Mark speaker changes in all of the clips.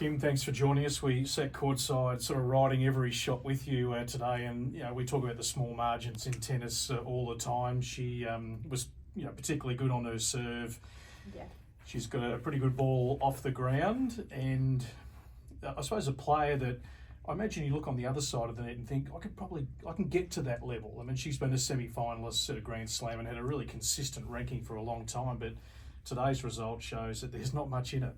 Speaker 1: Kim, thanks for joining us. We sat courtside, sort of riding every shot with you today, and we talk about the small margins in tennis all the time. She was particularly good on her serve.
Speaker 2: Yeah.
Speaker 1: She's got a pretty good ball off the ground, and I suppose a player that I imagine you look on the other side of the net and think, I can get to that level. I mean, she's been a semi-finalist at a Grand Slam and had a really consistent ranking for a long time, but today's result shows that there's not much in it.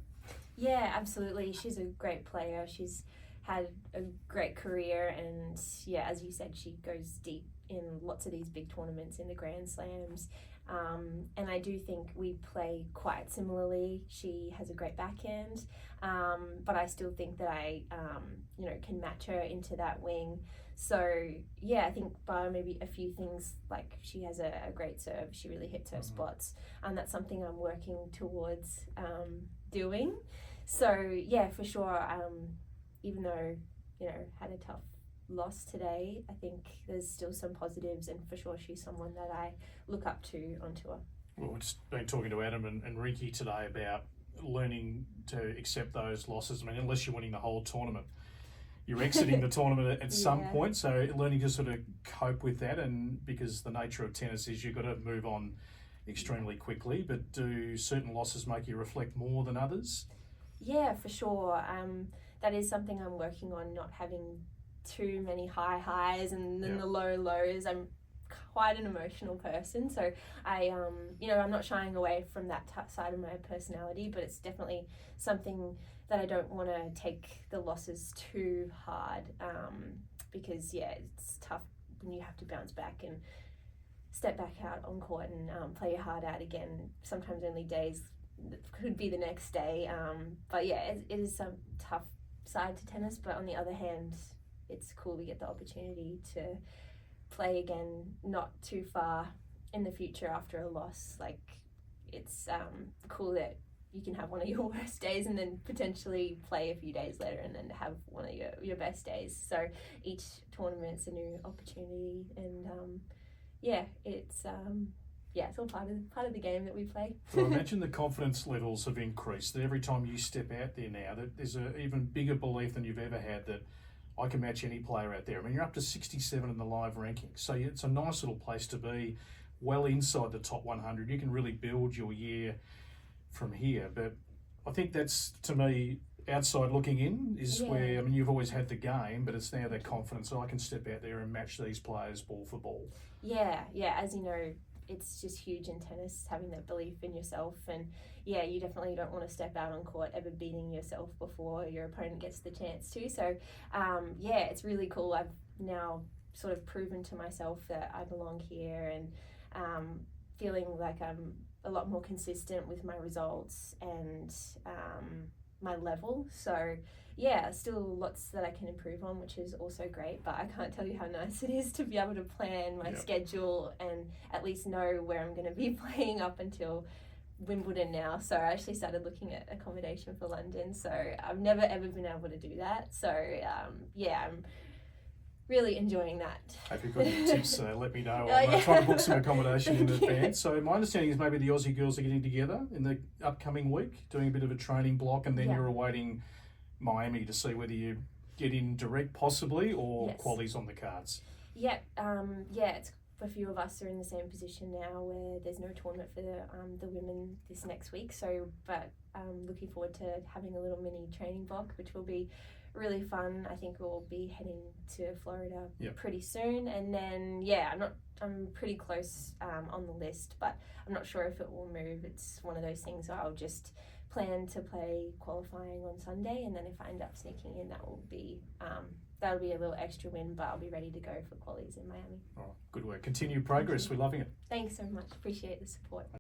Speaker 2: Yeah, absolutely. She's a great player. She's had a great career, and yeah, as you said, she goes deep in lots of these big tournaments in the Grand Slams. And I do think we play quite similarly. She has a great backhand, but I still think that I can match her into that wing. So yeah, I think by maybe a few things, like she has a great serve, she really hits her spots, and that's something I'm working towards doing. So yeah, for sure, even though had a tough loss today, I think there's still some positives, and for sure she's someone that I look up to on tour.
Speaker 1: Well, we've just been talking to Adam and Ricky today about learning to accept those losses. I mean, unless you're winning the whole tournament, you're exiting the tournament at some point, so learning to sort of cope with that, and because the nature of tennis is you've got to move on extremely quickly, but do certain losses make you reflect more than others?
Speaker 2: Yeah, for sure. That is something I'm working on, not having too many high highs and then the low lows. I'm quite an emotional person, so I'm not shying away from that side of my personality, but it's definitely something that I don't want to take the losses too hard, because it's tough when you have to bounce back and step back out on court and play your heart out again. Sometimes only days, could be the next day, but yeah, it is some tough side to tennis, but on the other hand, it's cool to get the opportunity to play again not too far in the future after a loss. Like, it's cool that you can have one of your worst days and then potentially play a few days later and then have one of your best days. So each tournament's a new opportunity, and it's all part of the game that we play.
Speaker 1: Well, I imagine the confidence levels have increased. That every time you step out there now, that there's an even bigger belief than you've ever had that I can match any player out there. I mean, you're up to 67 in the live rankings, so it's a nice little place to be, well inside the top 100. You can really build your year from here. But I think that's, to me, outside looking in is where, I mean, you've always had the game, but it's now that confidence that I can step out there and match these players ball for ball.
Speaker 2: Yeah, as you know, it's just huge in tennis, having that belief in yourself, and you definitely don't want to step out on court ever beating yourself before your opponent gets the chance to. So it's really cool. I've now sort of proven to myself that I belong here, and feeling like I'm a lot more consistent with my results and my level. So still lots that I can improve on, which is also great, but I can't tell you how nice it is to be able to plan my schedule and at least know where I'm going to be playing up until Wimbledon now. So I actually started looking at accommodation for London, so I've never ever been able to do that. So I'm really enjoying that.
Speaker 1: If you've got any tips, let me know. I'm trying to book some accommodation in advance. So my understanding is maybe the Aussie girls are getting together in the upcoming week, doing a bit of a training block, and then you're awaiting Miami to see whether you get in direct possibly, or quali's on the cards. It's a few of us are in the same position now where there's no tournament for the women this next week. So, but looking forward to having a little mini training block, which will be really fun. I think we'll be heading to Florida pretty soon, and then I'm pretty close on the list, but I'm not sure if it will move. It's one of those things where I'll just plan to play qualifying on Sunday, and then if I end up sneaking in, that'll be a little extra win, but I'll be ready to go for qualies in Miami. All right, good work. Continue progress. We're loving it.
Speaker 2: Thanks so much. Appreciate the support.